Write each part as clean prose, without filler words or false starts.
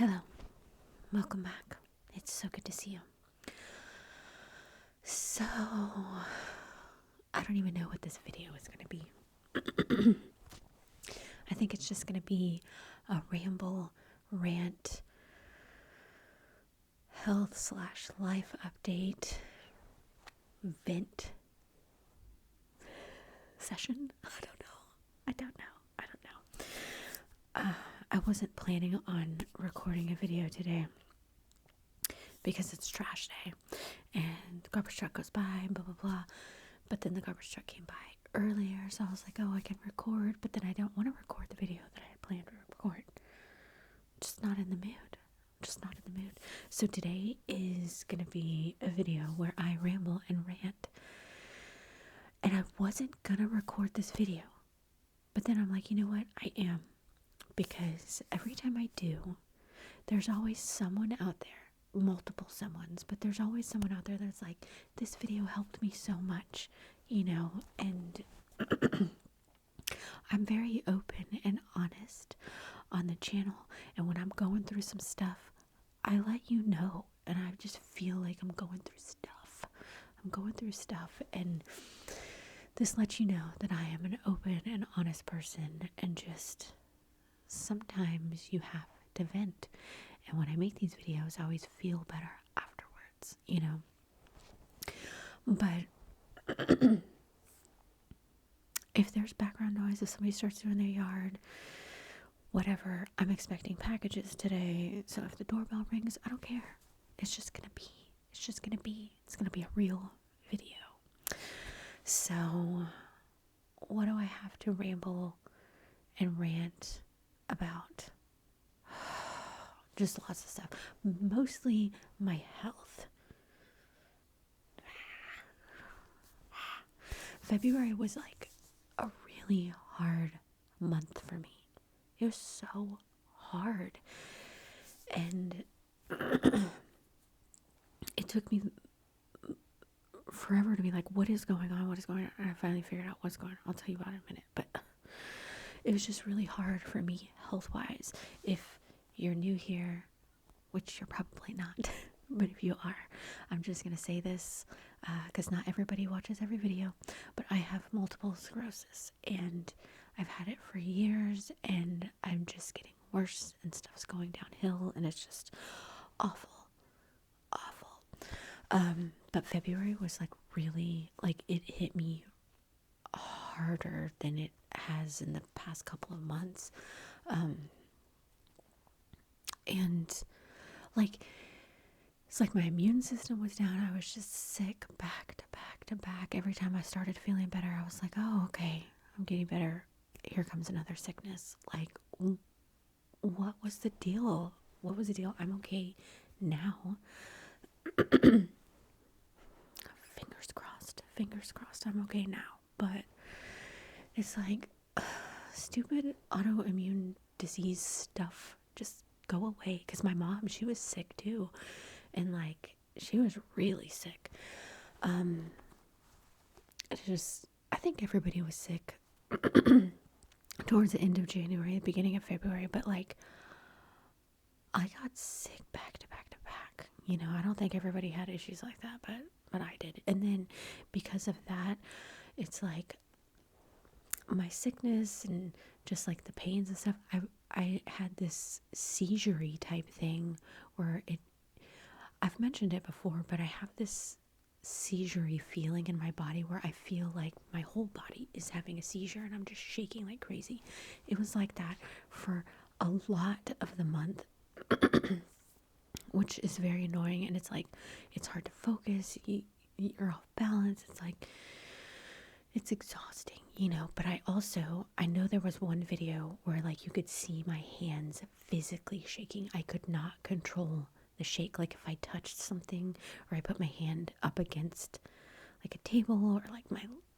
Hello, welcome back. It's so good to see you. So, I don't even know what this video is going to be. I think it's just going to be a ramble, rant, health/life update, vent session. I don't know. I wasn't planning on recording a video today because it's trash day and the garbage truck goes by and blah blah blah, but then the garbage truck came by earlier, so I was like, oh, I can record, but then I don't want to record the video that I had planned to record. Just not in the mood. So today is gonna be a video where I ramble and rant, and I wasn't gonna record this video, but then I'm like, you know what, I am, because every time I do, there's always someone out there, multiple someones, but there's always someone out there that's like, this video helped me so much, and I'm very open and honest on the channel, and when I'm going through some stuff, I let you know, and I just feel like I'm going through stuff, and this lets you know that I am an open and honest person, and just sometimes you have to vent. And when I make these videos, I always feel better afterwards, But if there's background noise, if somebody starts doing their yard, whatever, I'm expecting packages today. So if the doorbell rings, I don't care. It's gonna be a real video. So what do I have to ramble and rant about? Just lots of stuff. Mostly my health. February was like a really hard month for me. It was so hard. And it took me forever to be like, what is going on? And I finally figured out what's going on. I'll tell you about it in a minute. But it was just really hard for me health-wise. If you're new here, which you're probably not, but if you are, I'm just going to say this because not everybody watches every video, but I have multiple sclerosis, and I've had it for years, and I'm just getting worse, and stuff's going downhill, and it's just awful. But February was like really, like, it hit me harder than it has in the past couple of months. And like, it's like my immune system was down. I was just sick back to back to back. Every time I started feeling better, I was like, oh, okay, I'm getting better. Here comes another sickness. Like, what was the deal? I'm okay now. Fingers crossed I'm okay now. But it's like, stupid autoimmune disease stuff, just go away. Because my mom, she was sick too, and like, she was really sick. I think everybody was sick towards the end of January, the beginning of February, but like, I got sick back to back to back. I don't think everybody had issues like that, but I did. And then because of that, it's like my sickness and just like the pains and stuff, I had this seizure-y type thing where I've mentioned it before, but I have this seizure-y feeling in my body where I feel like my whole body is having a seizure and I'm just shaking like crazy. It was like that for a lot of the month, which is very annoying, and it's like, it's hard to focus, you're off balance, it's like, it's exhausting, but I know there was one video where like you could see my hands physically shaking. I could not control the shake. Like if I touched something or I put my hand up against like a table or like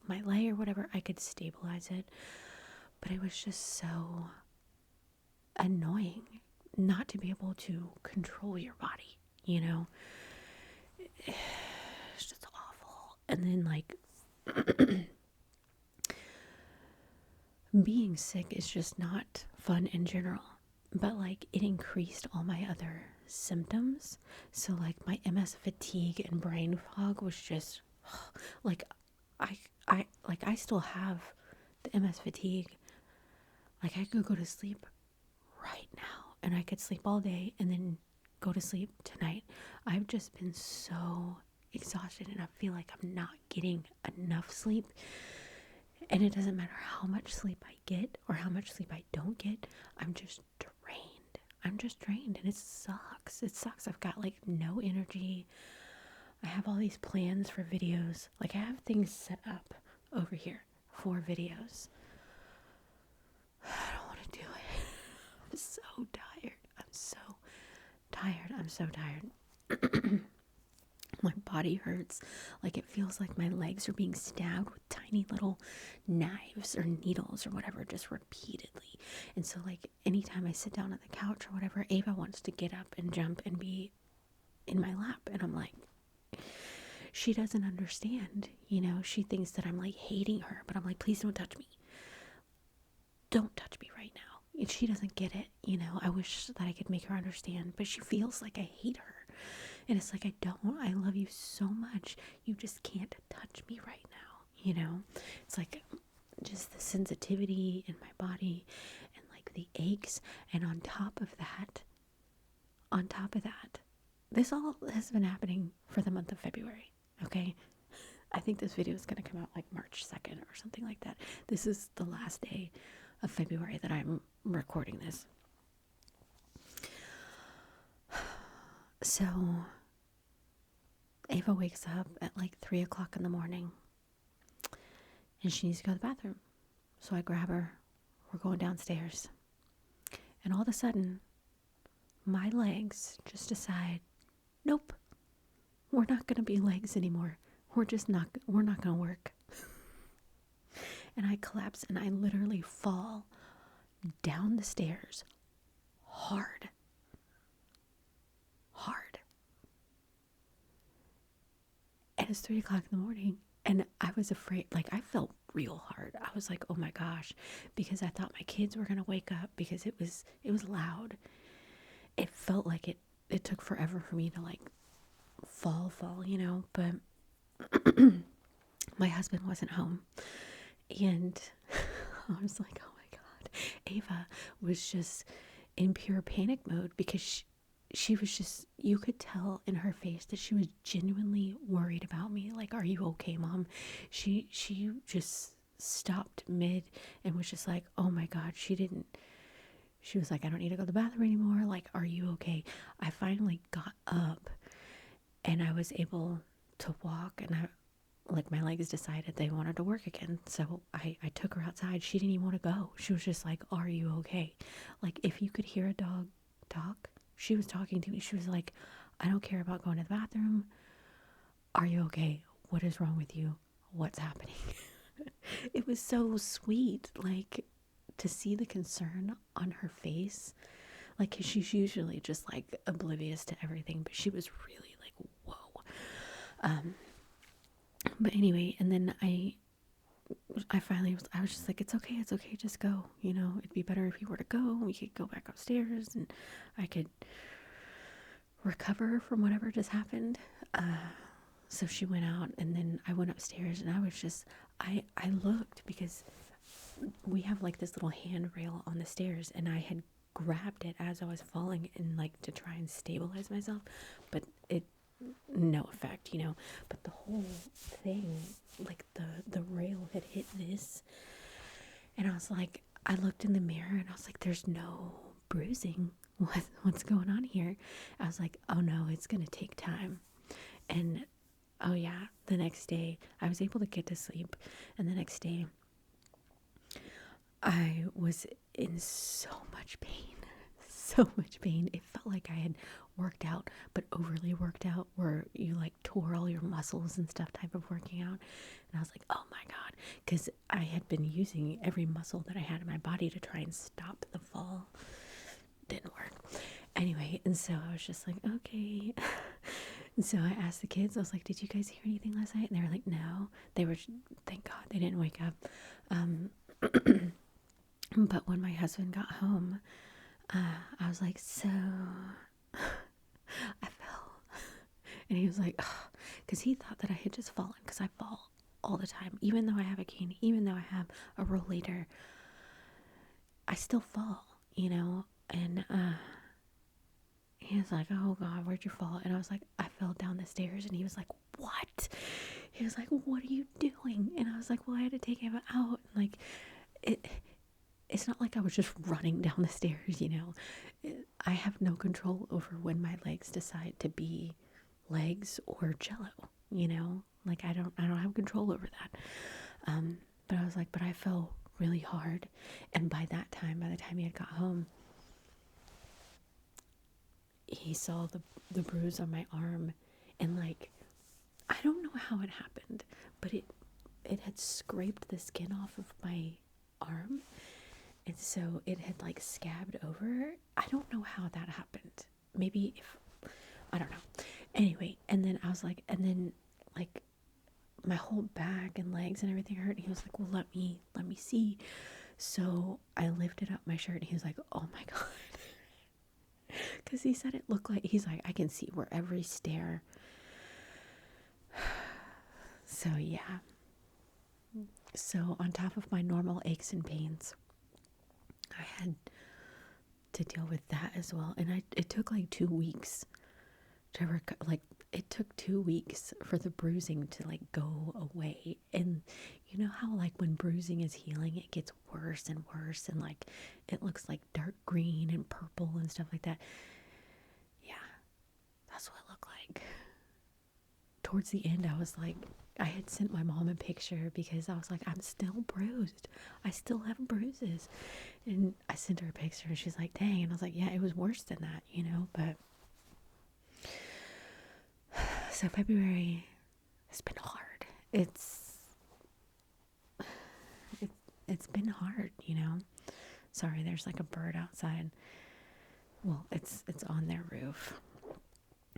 my leg or whatever, I could stabilize it. But it was just so annoying not to be able to control your body, It's just awful. And then like being sick is just not fun in general, but like it increased all my other symptoms. So like my MS fatigue and brain fog was just like I still have the MS fatigue. Like I could go to sleep right now and I could sleep all day and then go to sleep tonight. I've just been so exhausted and I feel like I'm not getting enough sleep. And it doesn't matter how much sleep I get or how much sleep I don't get, I'm just drained. I'm just drained and it sucks. It sucks. I've got like no energy. I have all these plans for videos. Like I have things set up over here for videos. I don't want to do it. I'm so tired. I'm so tired. My body hurts. Like it feels like my legs are being stabbed with tiny little knives or needles or whatever, just repeatedly. And so like anytime I sit down on the couch or whatever, Ava wants to get up and jump and be in my lap. And I'm like, she doesn't understand, you know, she thinks that I'm like hating her, but I'm like, please don't touch me. Don't touch me right now. And she doesn't get it, you know. I wish that I could make her understand, but she feels like I hate her. And it's like, I don't. I love you so much. You just can't touch me right now, you know. It's like just the sensitivity in my body and like the aches. And on top of that, this all has been happening for the month of February, okay? I think this video is going to come out like March 2nd or something like that. This is the last day of February that I'm recording this. So Ava wakes up at like 3 o'clock in the morning and she needs to go to the bathroom. So I grab her. We're going downstairs. And all of a sudden, my legs just decide, nope, we're not going to be legs anymore. We're not going to work. And I collapse and I literally fall down the stairs hard. And it's 3 o'clock in the morning and I was afraid, like I felt real hard. I was like, oh my gosh, because I thought my kids were going to wake up because it was loud. It felt like it took forever for me to like fall, you know, but my husband wasn't home. And I was like, oh my God. Ava was just in pure panic mode because she was just, you could tell in her face that she was genuinely worried about me. Like, are you okay, Mom? She just stopped mid and was just like, oh my God, she was like, I don't need to go to the bathroom anymore. Like, are you okay? I finally got up and I was able to walk and like my legs decided they wanted to work again. So I took her outside. She didn't even want to go. She was just like, are you okay? Like if you could hear a dog talk, she was talking to me. She was like, I don't care about going to the bathroom. Are you okay? What is wrong with you? What's happening? It was so sweet, like to see the concern on her face. Like 'cause she's usually just like oblivious to everything, but she was really like, whoa. But anyway, and then I finally I was just like, it's okay, just go. You know, it'd be better if you were to go. We could go back upstairs and I could recover from whatever just happened. So she went out and then I went upstairs and I was just, I looked because we have like this little handrail on the stairs and I had grabbed it as I was falling and like to try and stabilize myself, but it, no effect, you know. But the whole thing, like the rail had hit this and I was like, I looked in the mirror and I was like, there's no bruising. What's going on here? I was like, oh no, it's gonna take time. And oh yeah, the next day I was able to get to sleep, and the next day I was in so much pain. It felt like I had worked out, but overly worked out, where you like tore all your muscles and stuff type of working out. And I was like, oh my God, because I had been using every muscle that I had in my body to try and stop the fall. Didn't work. Anyway, and so I was just like, okay. And so I asked the kids, I was like, did you guys hear anything last night? And they were like, no. They were, thank God they didn't wake up. But when my husband got home, I was like, so I fell. And he was like, because he thought that I had just fallen, because I fall all the time. Even though I have a cane, even though I have a rollator, I still fall, you know? And he was like, oh God, where'd you fall? And I was like, I fell down the stairs. And he was like, what? He was like, what are you doing? And I was like, well, I had to take him out. Like, it's not like I was just running down the stairs, you know? I have no control over when my legs decide to be legs or jello, you know? Like, I don't have control over that. But I was like, but I fell really hard. And by the time he had got home, he saw the bruise on my arm, and like, I don't know how it happened, but it had scraped the skin off of my arm, and so it had like scabbed over. I don't know how that happened. Maybe if I don't know. Anyway, and then I was like, and then like my whole back and legs and everything hurt. And he was like, well, let me see. So I lifted up my shirt, and he was like, oh my God. Because he said it looked like, he's like, I can see where every stair. So yeah. So on top of my normal aches and pains, I had to deal with that as well. And it took like 2 weeks to like, it took 2 weeks for the bruising to like go away. And you know how like when bruising is healing, it gets worse and worse, and like it looks like dark green and purple and stuff like that. Yeah, that's what it looked like. Towards the end, I was like, I had sent my mom a picture because I was like, I'm still bruised. I still have bruises. And I sent her a picture, and she's like, dang. And I was like, yeah, it was worse than that, you know? But so February has been hard. It's been hard, you know? Sorry, there's like a bird outside. Well, it's on their roof.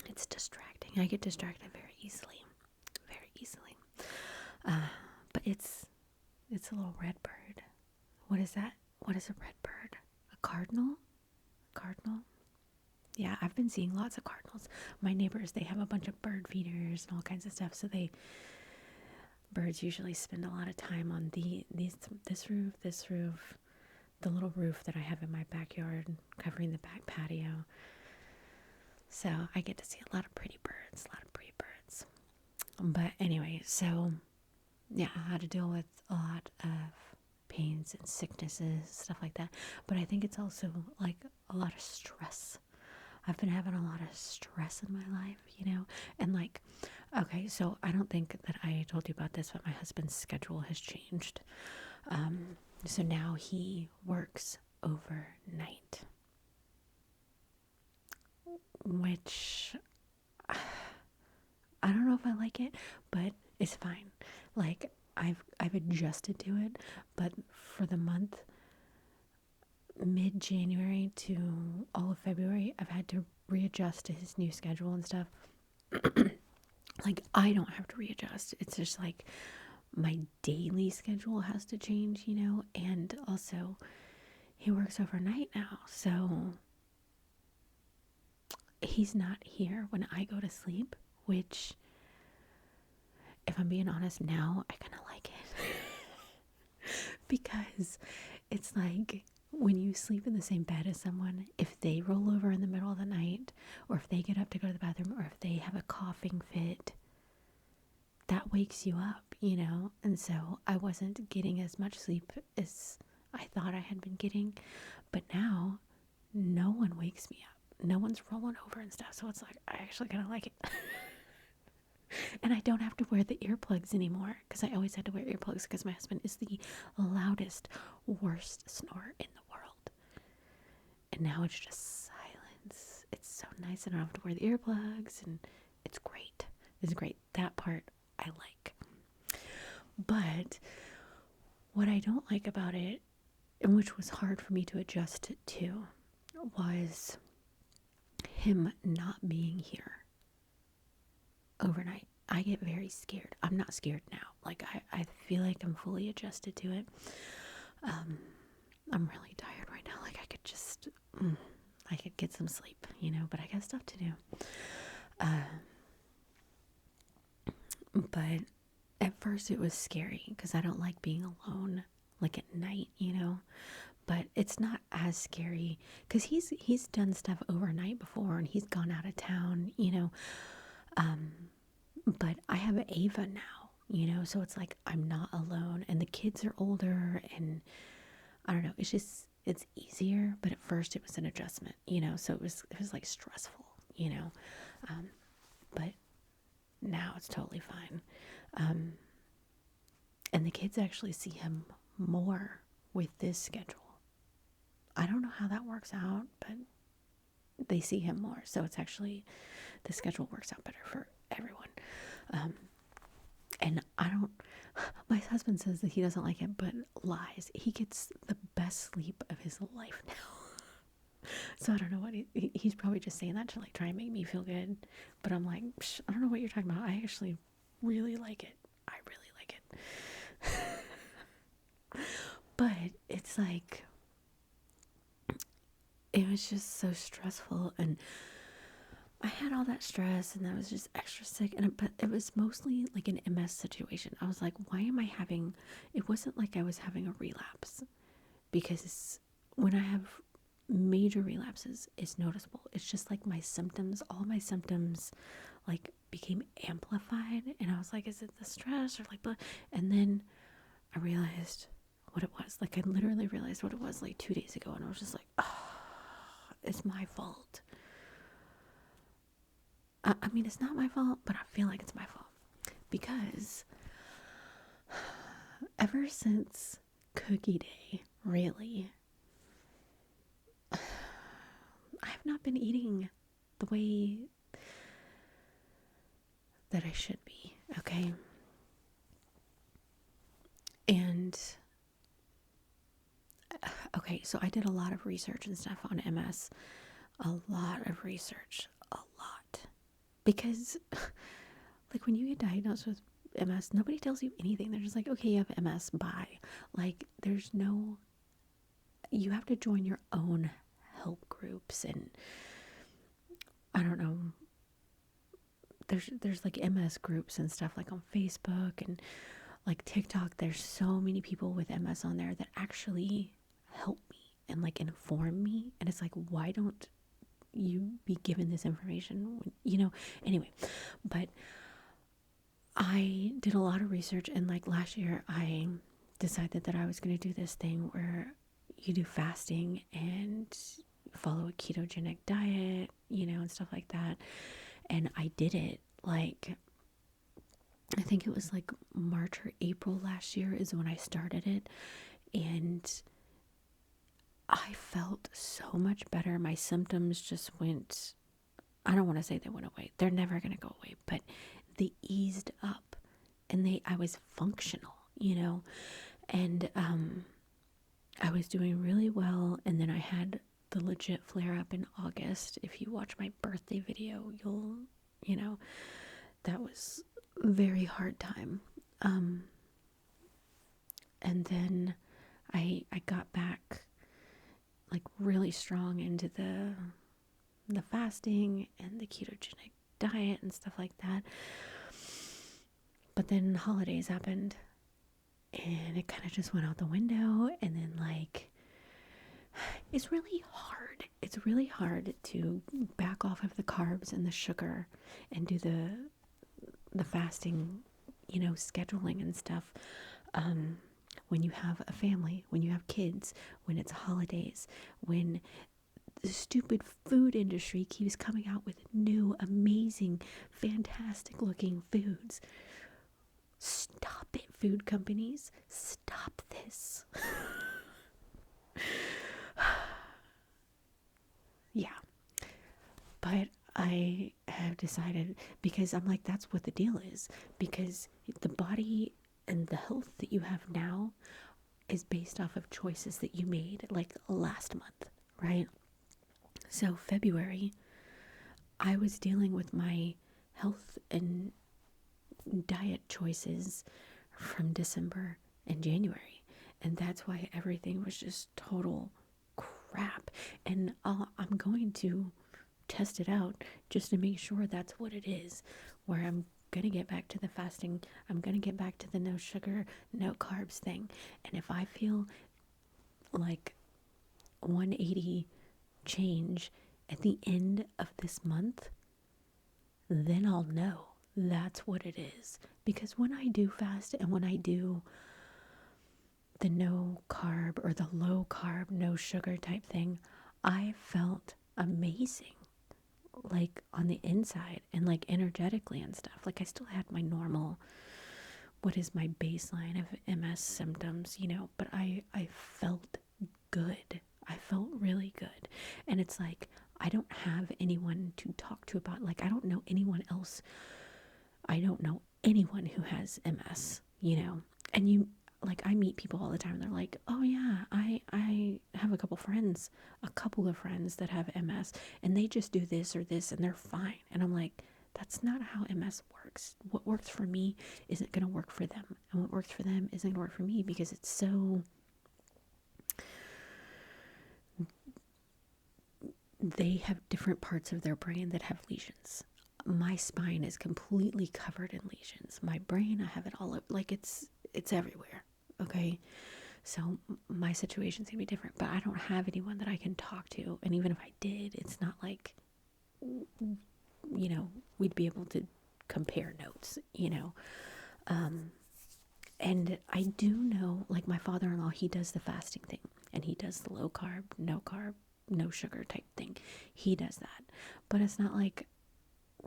It's distracting. I get distracted very easily. Very easily. But it's a little red bird. What is that? What is a red bird? A cardinal? Cardinal? Yeah, I've been seeing lots of cardinals. My neighbors, they have a bunch of bird feeders and all kinds of stuff. So birds usually spend a lot of time on this roof, the little roof that I have in my backyard covering the back patio. So I get to see a lot of pretty birds, But anyway, so yeah, I had to deal with a lot of pains and sicknesses, stuff like that. But I think it's also like a lot of stress. I've been having a lot of stress in my life, you know? And like, okay, so I don't think that I told you about this, but my husband's schedule has changed. So now he works overnight, which I don't know if I like it, but it's fine. Like, I've adjusted to it, but for the month mid-January to all of February, I've had to readjust to his new schedule and stuff. Like, I don't have to readjust. It's just like my daily schedule has to change, you know? And also, he works overnight now, so he's not here when I go to sleep, which, if I'm being honest now, I kind of like it. Because it's like when you sleep in the same bed as someone, if they roll over in the middle of the night, or if they get up to go to the bathroom, or if they have a coughing fit, that wakes you up, you know? And so I wasn't getting as much sleep as I thought I had been getting. But now, no one wakes me up. No one's rolling over and stuff. So it's like, I actually kind of like it. And I don't have to wear the earplugs anymore, because I always had to wear earplugs because my husband is the loudest, worst snorer in the world. And now it's just silence. It's so nice. I don't have to wear the earplugs, and it's great. It's great. That part I like. But what I don't like about it, and which was hard for me to adjust to, was him not being here overnight. I get very scared. I'm not scared now. Like, I feel like I'm fully adjusted to it. I'm really tired right now. Like, I could just, I could get some sleep, but I got stuff to do. But at first it was scary because I don't like being alone, like at night, but it's not as scary because he's done stuff overnight before and he's gone out of town, but I have Ava now, so it's like I'm not alone and the kids are older and I don't know, it's easier, but at first it was an adjustment, so it was like stressful, but now it's totally fine. And the kids actually see him more with this schedule. I don't know how that works out, but they see him more. So it's actually, the schedule works out better for everyone. And my husband says that he doesn't like it, but lies. He gets the best sleep of his life now. So I don't know what he's probably just saying that to like try and make me feel good. But I'm like, I don't know what you're talking about. I actually really like it. I really like it. But it's like, it was just so stressful, and I had all that stress, and I was just extra sick, but it was mostly like an MS situation. I was like, why am I having, it wasn't like I was having a relapse, because when I have major relapses, it's noticeable. It's just like all my symptoms like became amplified, and I was like, is it the stress or like blah? And then I realized what it was. Like I literally realized what it was like 2 days ago, and I was just like, oh, it's my fault. I mean, it's not my fault, but I feel like it's my fault because ever since Cookie Day, really, I have not been eating the way that I should be, okay? And okay, so I did a lot of research and stuff on MS. A lot of research. A lot. Because, like, when you get diagnosed with MS, nobody tells you anything. They're just like, okay, you have MS, bye. Like, you have to join your own help groups, and I don't know. There's like MS groups and stuff like on Facebook and like TikTok. There's so many people with MS on there that actually help me and like inform me, and it's like, why don't you be given this information when, anyway. But I did a lot of research, and like last year I decided that I was going to do this thing where you do fasting and follow a ketogenic diet, and stuff like that. And I did it like, I think it was like March or April last year is when I started it, and I felt so much better. My symptoms just went, I don't want to say they went away. They're never going to go away, but they eased up, and I was functional, and I was doing really well. And then I had the legit flare up in August. If you watch my birthday video, that was a very hard time. And then I got back like really strong into the fasting and the ketogenic diet and stuff like that. But then holidays happened, and it kind of just went out the window. And then like, it's really hard to back off of the carbs and the sugar and do the fasting, scheduling and stuff, when you have a family, when you have kids, when it's holidays, when the stupid food industry keeps coming out with new, amazing, fantastic looking foods. Stop it, food companies. Stop this. Yeah. But I have decided, because I'm like, that's what the deal is. Because the body and the health that you have now is based off of choices that you made like last month, right? So February, I was dealing with my health and diet choices from December and January. And that's why everything was just total crap. crap. And I'm going to test it out just to make sure that's what it is, where I'm gonna get back to the fasting. I'm gonna get back to the no sugar, no carbs thing. And if I feel like 180 change at the end of this month, then I'll know that's what it is. Because when I do fast and when I do the no carb or the low carb, no sugar type thing, I felt amazing, like on the inside and like energetically and stuff. Like I still had my normal, what is my baseline of MS symptoms, but I felt good. I felt really good. And it's like, I don't have anyone to talk to about, like, I don't know anyone else. I don't know anyone who has MS, and like, I meet people all the time. They're like, oh yeah, I have a couple of friends that have MS, and they just do this or this and they're fine. And I'm like, that's not how MS works. What works for me isn't going to work for them. And what works for them isn't going to work for me, because it's so, they have different parts of their brain that have lesions. My spine is completely covered in lesions. My brain, I have it all up, like it's everywhere. Okay. So my situation's gonna be different, but I don't have anyone that I can talk to. And even if I did, it's not like, we'd be able to compare notes, and I do know, like, my father-in-law, he does the fasting thing, and he does the low carb, no sugar type thing. He does that, but it's not like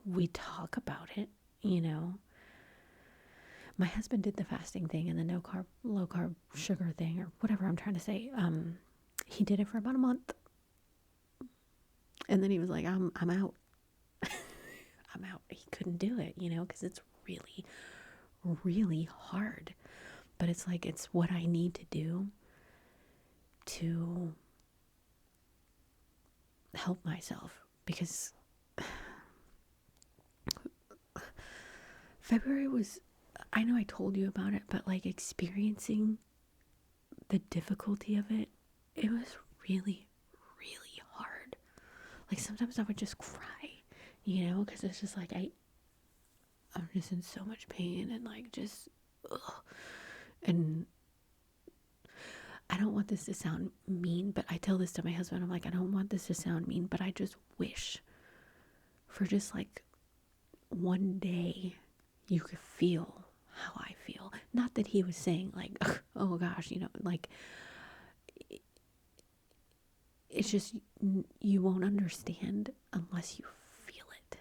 we talk about it, My husband did the fasting thing and the no carb, low carb, sugar thing, or whatever I'm trying to say. He did it for about a month, and then he was like, I'm out. I'm out. He couldn't do it, because it's really, really hard. But it's like, it's what I need to do to help myself, because February was, I know I told you about it, but like, experiencing the difficulty of it, it was really, really hard. Like, sometimes I would just cry, because it's just like, I'm just in so much pain, and like, just, ugh. And I don't want this to sound mean, but I tell this to my husband. I'm like, I don't want this to sound mean, but I just wish for just like one day you could feel how I feel. Not that he was saying like, oh gosh, like, it's just, you won't understand unless you feel it,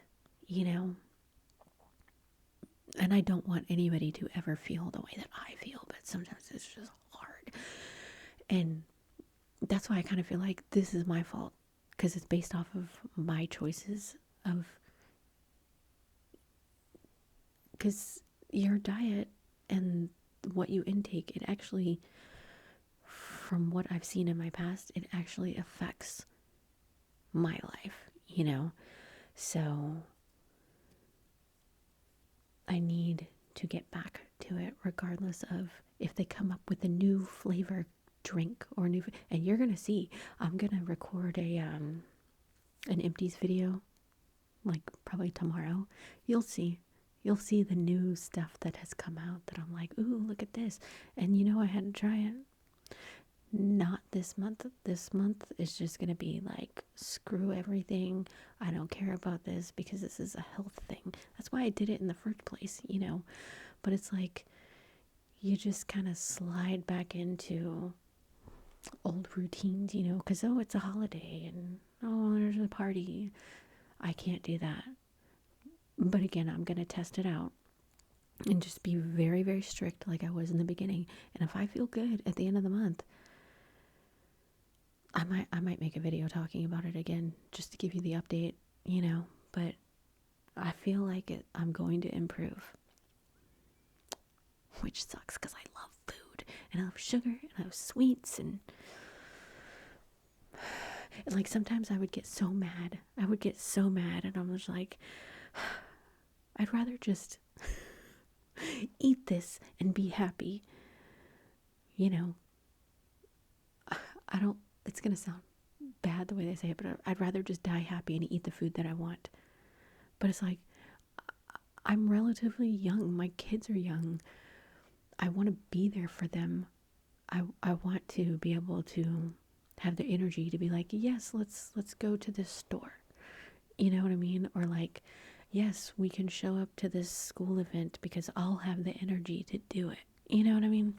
And I don't want anybody to ever feel the way that I feel, but sometimes it's just hard. And that's why I kind of feel like this is my fault, because it's based off of my choices of, because your diet and what you intake, it actually, from what I've seen in my past, it actually affects my life, so I need to get back to it, regardless of if they come up with a new flavor drink or new, and you're gonna see, I'm gonna record an empties video, like probably tomorrow. You'll see the new stuff that has come out that I'm like, ooh, look at this. And I had to try it. Not this month. This month is just gonna be like, screw everything. I don't care about this, because this is a health thing. That's why I did it in the first place, but it's like, you just kind of slide back into old routines, because, oh, it's a holiday, and oh, there's a party. I can't do that. But again, I'm gonna test it out and just be very, very strict, like I was in the beginning. And if I feel good at the end of the month, I might make a video talking about it again, just to give you the update, but I feel like I'm going to improve, which sucks, because I love food, and I love sugar, and I love sweets, and like, sometimes I would get so mad, and I'm just like, I'd rather just eat this and be happy, I don't, it's gonna sound bad the way they say it, but I'd rather just die happy and eat the food that I want. But it's like, I'm relatively young. My kids are young. I want to be there for them. I want to be able to have the energy to be like, yes, let's go to this store. You know what I mean? Or like, yes, we can show up to this school event because I'll have the energy to do it. You know what I mean?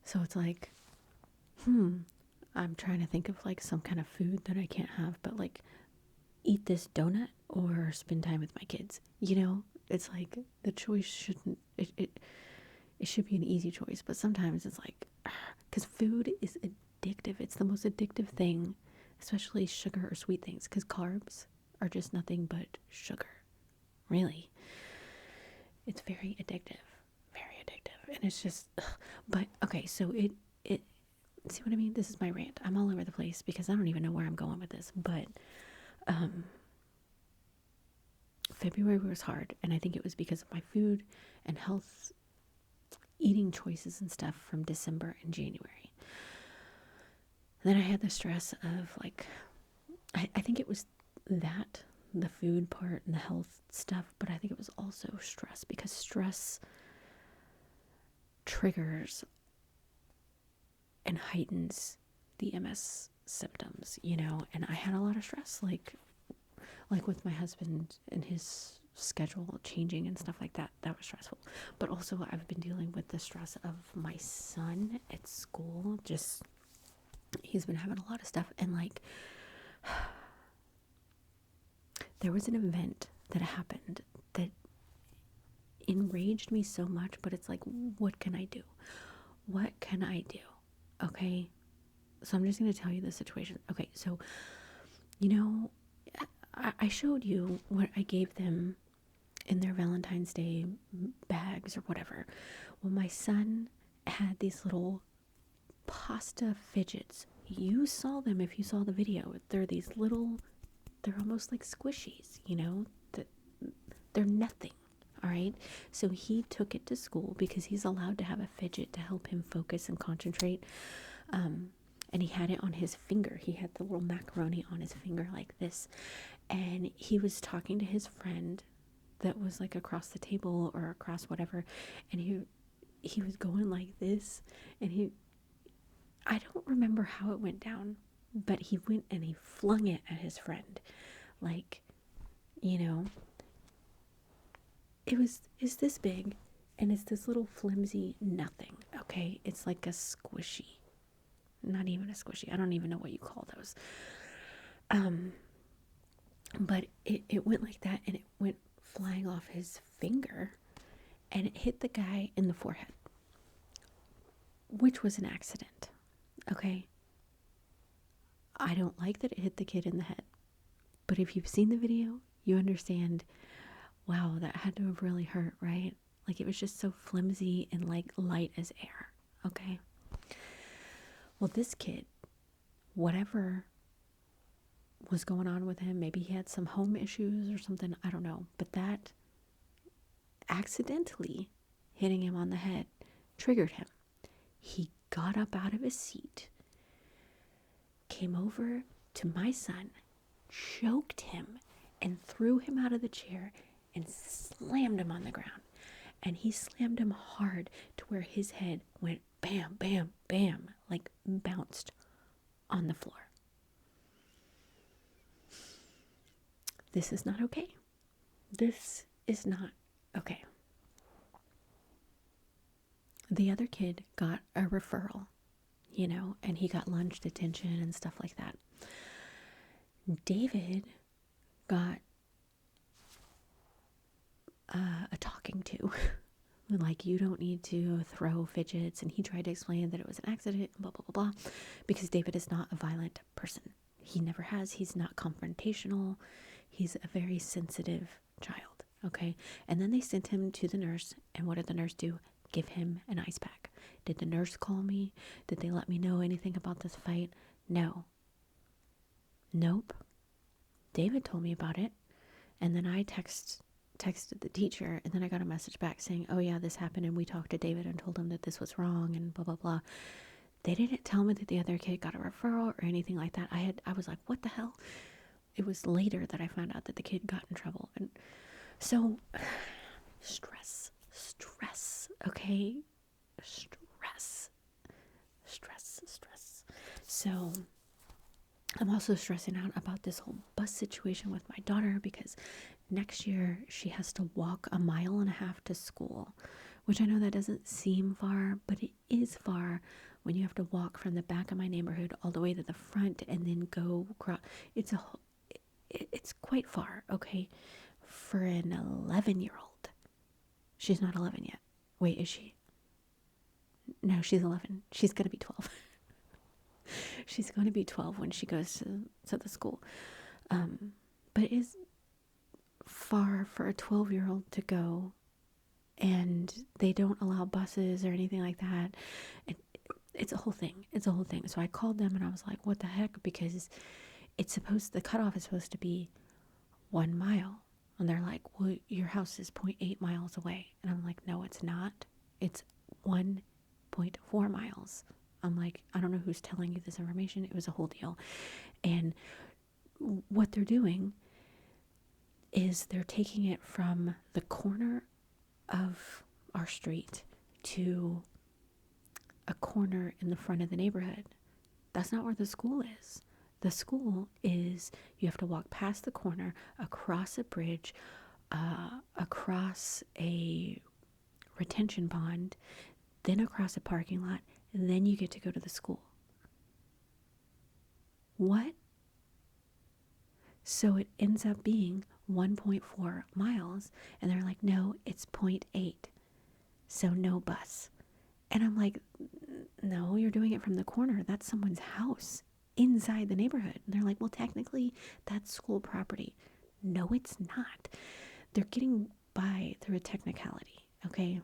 So it's like, I'm trying to think of like some kind of food that I can't have, but like eat this donut or spend time with my kids. You know, it's like the choice shouldn't, it should be an easy choice, but sometimes it's like, because food is addictive. It's the most addictive thing, especially sugar or sweet things, because carbs are just nothing but sugar. Really. It's very addictive. Very addictive. And it's just, but okay, so it, see what I mean? This is my rant. I'm all over the place because I don't even know where I'm going with this, but, February was hard, and I think it was because of my food and health eating choices and stuff from December and January. And then I had the stress of like, I think it was that, the food part and the health stuff, but I think it was also stress, because stress triggers and heightens the MS symptoms, you know. And I had a lot of stress, like with my husband and his schedule changing and stuff like that. That was stressful. But also I've been dealing with the stress of my son at school. Just, he's been having a lot of stuff, and like there was an event that happened that enraged me so much, but it's like, what can I do? What can I do? Okay. So I'm just going to tell you the situation. Okay. So, you know, I showed you what I gave them in their Valentine's Day bags or whatever. Well, my son had these little pasta fidgets. You saw them if you saw the video. They're these little, they're almost like squishies, you know, that they're nothing. All right. So he took it to school because he's allowed to have a fidget to help him focus and concentrate. And he had it on his finger. He had the little macaroni on his finger like this. And he was talking to his friend that was like across the table or across whatever. And he was going like this. And I don't remember how it went down, but he went and he flung it at his friend. Like, you know, it's this big, and it's this little flimsy nothing. Okay. It's like a squishy. Not even a squishy. I don't even know what you call those. But it went like that, and it went flying off his finger, and it hit the guy in the forehead, which was an accident. Okay. I don't like that it hit the kid in the head, but if you've seen the video, you understand, wow, that had to have really hurt, right? Like, it was just so flimsy and like light as air. Okay. Well, this kid, whatever was going on with him, maybe he had some home issues or something, I don't know, but that accidentally hitting him on the head triggered him. He got up out of his seat, came over to my son, choked him, and threw him out of the chair and slammed him on the ground. And he slammed him hard to where his head went bam, bam, bam, like bounced on the floor. This is not okay. This is not okay. The other kid got a referral, you know, and he got lunch detention and stuff like that. David got a talking to. Like, you don't need to throw fidgets. And he tried to explain that it was an accident, blah, blah, blah, blah. Because David is not a violent person. He never has. He's not confrontational. He's a very sensitive child. Okay. And then they sent him to the nurse. And what did the nurse do? Give him an ice pack. Did the nurse call me? Did they let me know anything about this fight? No. Nope. David told me about it. And then I texted the teacher, and then I got a message back saying, oh yeah, this happened, and we talked to David and told him that this was wrong and blah blah blah. They didn't tell me that the other kid got a referral or anything like that. I was like, what the hell? It was later that I found out that the kid got in trouble. And so stress, okay? Stress. So I'm also stressing out about this whole bus situation with my daughter because next year she has to walk 1.5 miles to school, which I know that doesn't seem far, but it is far when you have to walk from the back of my neighborhood all the way to the front and then go across. It's quite far, okay, for an 11-year-old. She's not 11 yet. Wait, is she? No, she's 11. She's going to be 12. She's going to be 12 when she goes to the school. But it is far for a 12-year-old to go, and they don't allow buses or anything like that. It's a whole thing. So I called them and I was like, what the heck? Because the cutoff is supposed to be 1 mile. And they're like, well, your house is 0.8 miles away. And I'm like, no, it's not. It's 1.4 miles. I'm like, I don't know who's telling you this information. It was a whole deal. And what they're doing is they're taking it from the corner of our street to a corner in the front of the neighborhood. That's not where the school is. The school is, you have to walk past the corner, across a bridge, across a retention pond, then across a parking lot, and then you get to go to the school. What? So it ends up being 1.4 miles, and they're like, no, it's 0.8, so no bus. And I'm like, no, you're doing it from the corner. That's someone's house inside the neighborhood. And they're like, well, technically that's school property. No, it's not. They're getting by through a technicality, okay?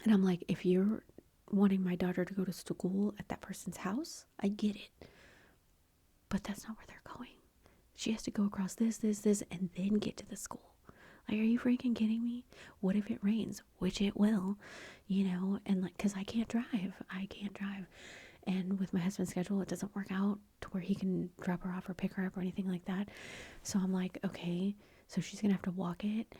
And I'm like, if you're wanting my daughter to go to school at that person's house, I get it. But that's not where they're going. She has to go across this, and then get to the school. Like, are you freaking kidding me? What if it rains? Which it will, and like, because I can't drive. And with my husband's schedule, it doesn't work out to where he can drop her off or pick her up or anything like that. So I'm like, okay, so she's going to have to walk it.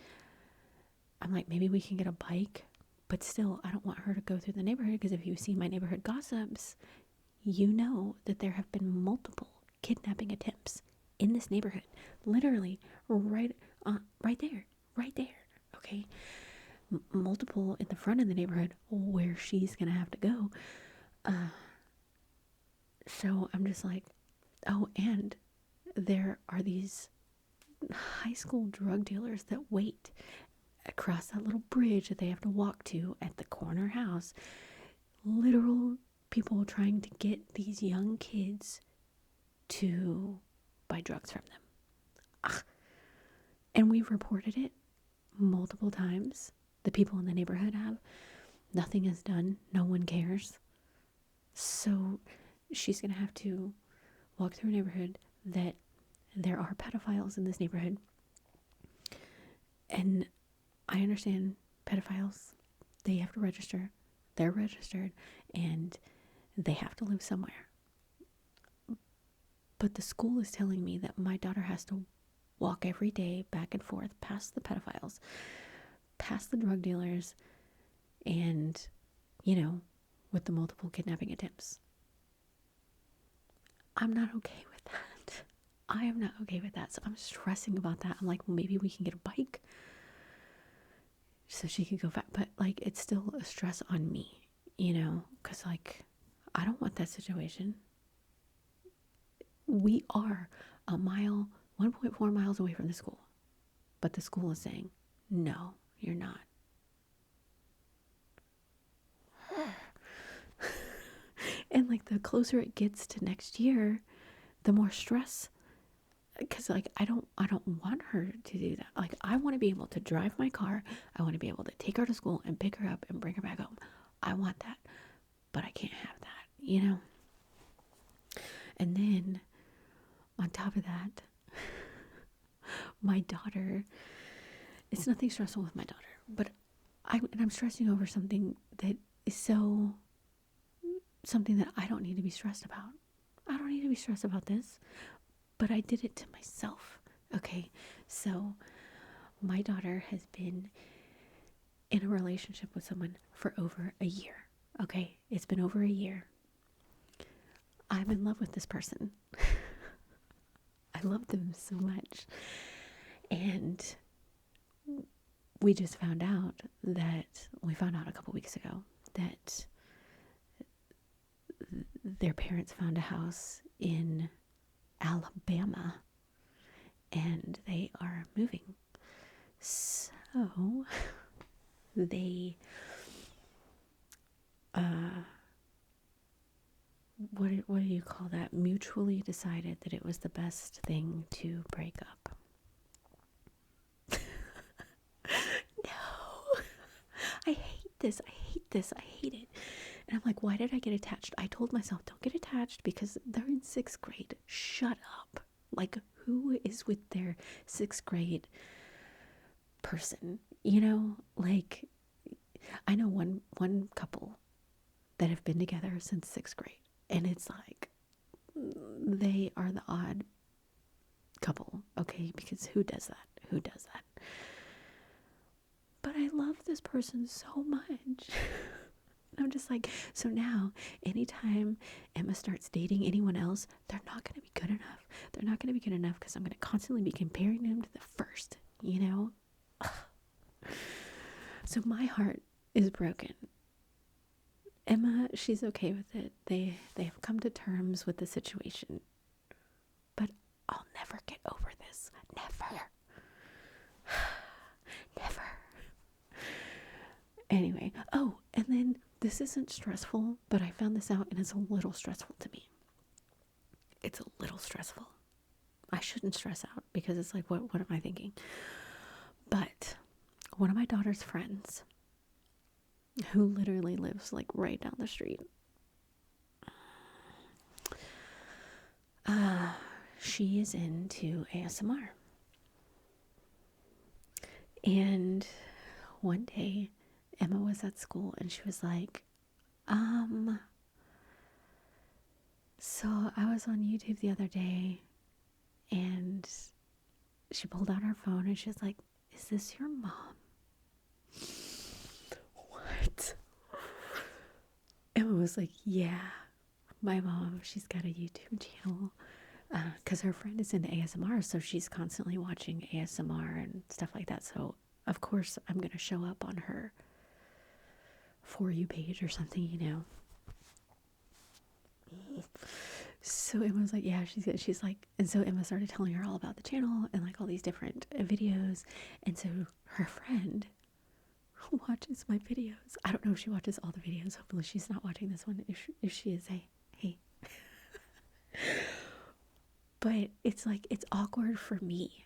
I'm like, maybe we can get a bike. But still, I don't want her to go through the neighborhood, because if you see my neighborhood gossips, you know that there have been multiple kidnapping attempts in this neighborhood. Literally, right there. Okay, multiple in the front of the neighborhood where she's gonna have to go. So I'm just like, oh, and there are these high school drug dealers that wait across that little bridge that they have to walk to at the corner house. Literal people trying to get these young kids to buy drugs from them. Ugh. And we've reported it multiple times. The people in the neighborhood have. Nothing is done. No one cares. So she's going to have to walk through a neighborhood that there are pedophiles in this neighborhood. And I understand pedophiles, they have to register. They're registered and they have to live somewhere. But the school is telling me that my daughter has to walk every day back and forth past the pedophiles, past the drug dealers, and, with the multiple kidnapping attempts. I'm not okay with that. I am not okay with that. So I'm stressing about that. I'm like, well, maybe we can get a bike so she can go back. But, like, it's still a stress on me, because, like, I don't want that situation. We are 1.4 miles away from the school. But the school is saying, no, you're not. And, like, the closer it gets to next year, the more stress. Because, like, I don't want her to do that. Like, I want to be able to drive my car. I want to be able to take her to school and pick her up and bring her back home. I want that. But I can't have that, And then, on top of that, my daughter, it's nothing stressful with my daughter, but I'm stressing over something that is so something that I don't need to be stressed about. I don't need to be stressed about this, but I did it to myself. Okay, so my daughter has been in a relationship with someone for over a year. Okay, it's been over a year. I'm in love with this person. I love them so much. And we just found out a couple weeks ago that their parents found a house in Alabama and they are moving. So they what do you call that? Mutually decided that it was the best thing to break up. No. I hate this. I hate this. I hate it. And I'm like, why did I get attached? I told myself, don't get attached because they're in 6th grade. Shut up. Like, who is with their 6th grade person? You know, like, I know one couple that have been together since 6th grade. And it's like, they are the odd couple, okay? Because who does that? Who does that? But I love this person so much. I'm just like, so now, anytime Emma starts dating anyone else, they're not going to be good enough. They're not going to be good enough because I'm going to constantly be comparing them to the first, you know? So my heart is broken. Emma, she's okay with it. They have come to terms with the situation. But I'll never get over this. Never. Never. Anyway, oh, and then this isn't stressful, but I found this out and it's a little stressful to me. It's a little stressful. I shouldn't stress out because it's like, what am I thinking? But one of my daughter's friends, who literally lives like right down the street, she is into ASMR. And one day Emma was at school and she was like, so I was on YouTube the other day and she pulled out her phone and she was like, is this your mom? What? Emma was like, yeah, my mom, she's got a YouTube channel. Because her friend is into ASMR, so she's constantly watching ASMR and stuff like that. So, of course, I'm going to show up on her For You page or something, you know. So Emma was like, yeah, she's like, and so Emma started telling her all about the channel and like all these different videos. And so her friend watches my videos. I don't know if she watches all the videos. Hopefully she's not watching this one. If she is, hey. But it's like, it's awkward for me.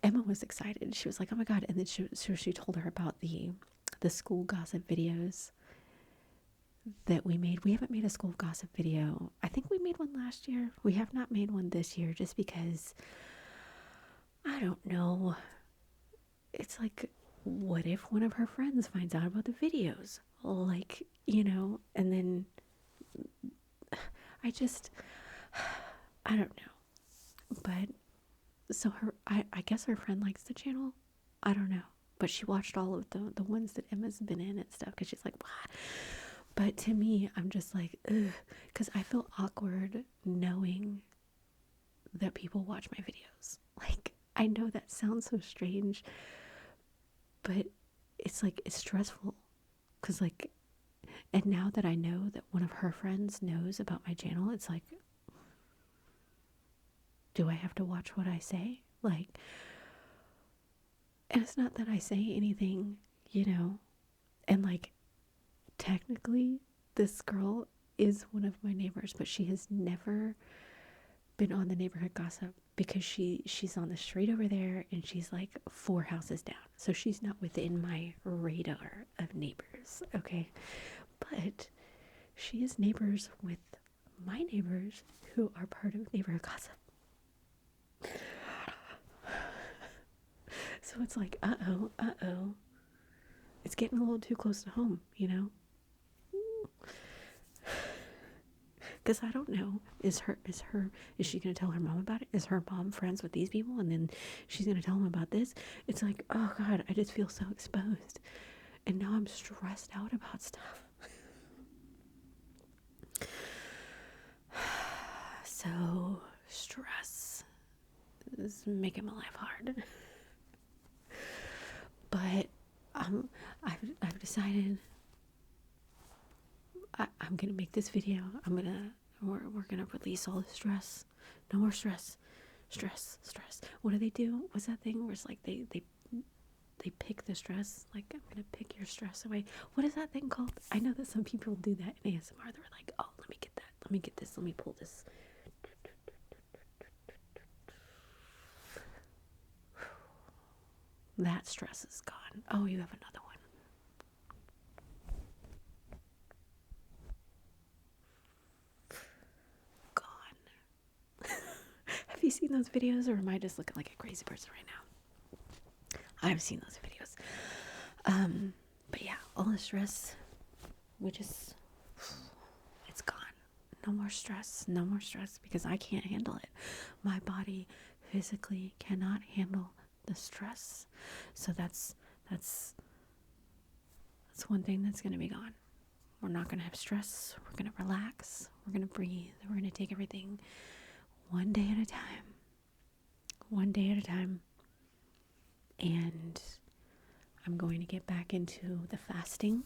Emma was excited. She was like, oh my God. And then she told her about the school gossip videos that we made. We haven't made a school gossip video. I think we made one last year. We have not made one this year just because, I don't know. It's like, what if one of her friends finds out about the videos? Like, you know, and then I don't know. But so I guess her friend likes the channel. I don't know. But she watched all of the ones that Emma's been in and stuff because she's like, what? But to me, I'm just like, ugh, because I feel awkward knowing that people watch my videos. Like, I know that sounds so strange, but it's like, it's stressful because like, and now that I know that one of her friends knows about my channel, it's like, do I have to watch what I say? Like, and it's not that I say anything, you know, and like, technically, this girl is one of my neighbors, but she has never been on the neighborhood gossip because she's on the street over there and she's like 4 houses down. So she's not within my radar of neighbors, okay? But she is neighbors with my neighbors who are part of neighborhood gossip. So it's like, uh-oh. It's getting a little too close to home, you know? Because I don't know. Is she going to tell her mom about it? Is her mom friends with these people? And then she's going to tell them about this? It's like, oh God, I just feel so exposed. And now I'm stressed out about stuff. So, stress is making my life hard. But I've decided I'm gonna make this video. We're gonna release all the stress. No more stress. What do they do? What's that thing where it's like they pick the stress? Like, I'm gonna pick your stress away. What is that thing called? I know that some people do that in ASMR. They're like, oh, let me get that. Let me get this. Let me pull this. That stress is gone. Oh, you have another one. Gone. Have you seen those videos, or am I just looking like a crazy person right now? I've seen those videos. But yeah, all the stress, it's gone. No more stress, because I can't handle it. My body physically cannot handle the stress. So that's one thing that's going to be gone. We're not going to have stress. We're going to relax. We're going to breathe. We're going to take everything one day at a time. And I'm going to get back into the fasting.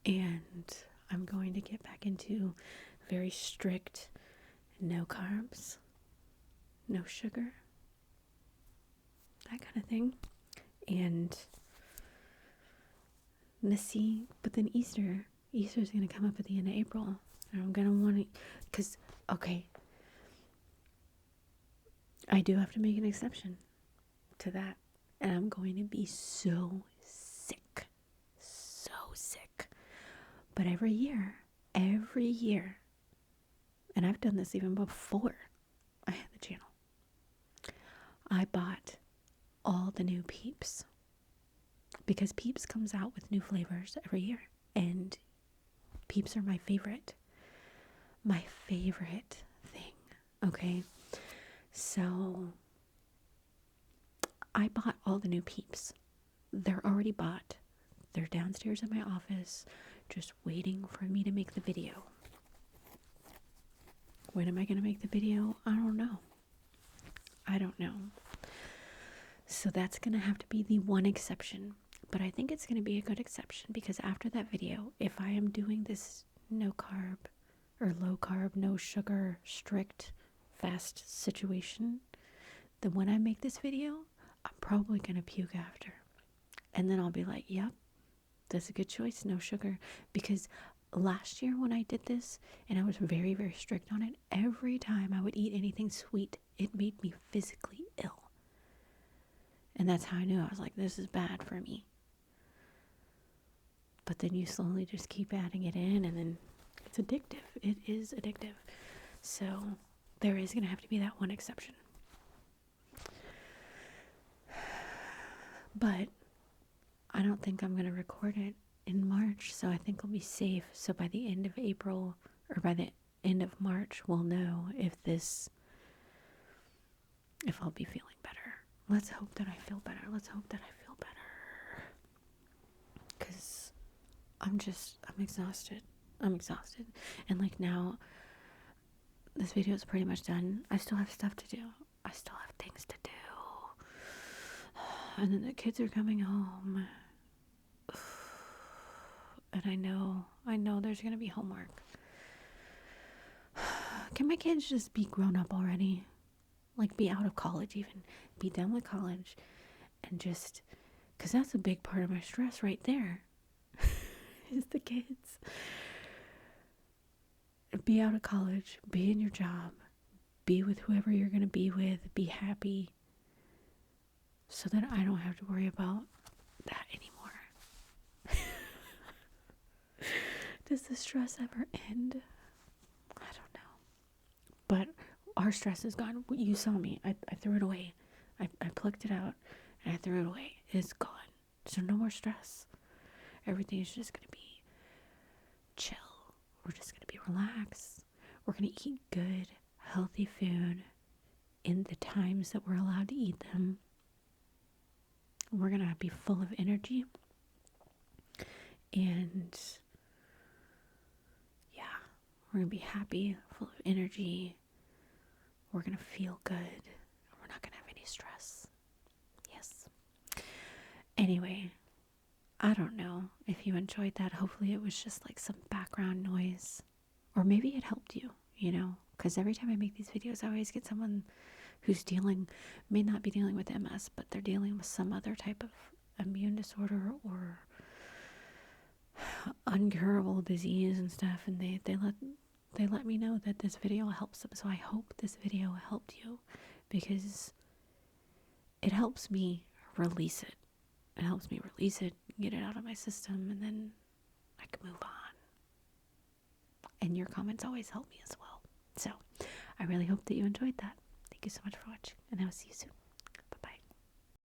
And I'm going to get back into very strict no carbs, no sugar, that kind of thing. And let's see, but then Easter's going to come up at the end of April. And I'm going to want to, because, okay, I do have to make an exception to that. And I'm going to be so sick. But every year, and I've done this even before I had the channel, I bought all the new Peeps. Because Peeps comes out with new flavors every year. And Peeps are my favorite thing. Okay? So I bought all the new Peeps. They're already bought. They're downstairs in my office, just waiting for me to make the video. When am I going to make the video? I don't know. So that's going to have to be the one exception. But I think it's going to be a good exception, because after that video, if I am doing this no carb or low carb, no sugar, strict fast situation, then when I make this video, I'm probably going to puke after. And then I'll be like, yep, that's a good choice, no sugar. Because last year when I did this, and I was very, very strict on it, every time I would eat anything sweet, it made me physically ill. And that's how I knew. I was like, this is bad for me. But then you slowly just keep adding it in, and then it's addictive. It is addictive. So there is going to have to be that one exception. But I don't think I'm going to record it in March, so I think I'll be safe. So by the end of April, or by the end of March, we'll know if I'll be feeling better. Let's hope that I feel better. Because I'm exhausted. And like now, this video is pretty much done. I still have stuff to do. I still have things to do. And then the kids are coming home. And I know there's going to be homework. Can my kids just be grown up already? Like, be out of college even. Be done with college. And just, because that's a big part of my stress right there. Is the kids. Be out of college. Be in your job. Be with whoever you're going to be with. Be happy. So that I don't have to worry about that anymore. Does the stress ever end? I don't know. But our stress is gone. You saw me. I threw it away. I plucked it out and I threw it away. It's gone. So no more stress. Everything is just going to be chill. We're just going to be relax. We're going to eat good, healthy food in the times that we're allowed to eat them. We're going to be full of energy. And yeah, we're going to be happy, full of energy. We're going to feel good. We're not going to have any stress. Yes. Anyway, I don't know if you enjoyed that. Hopefully it was just like some background noise. Or maybe it helped you, you know? Because every time I make these videos, I always get someone who's may not be dealing with MS, but they're dealing with some other type of immune disorder or uncurable disease and stuff, and they let me know that this video helps them. So I hope this video helped you, because it helps me release it. It helps me release it, get it out of my system, and then I can move on. And your comments always help me as well. So I really hope that you enjoyed that. Thank you so much for watching, and I will see you soon.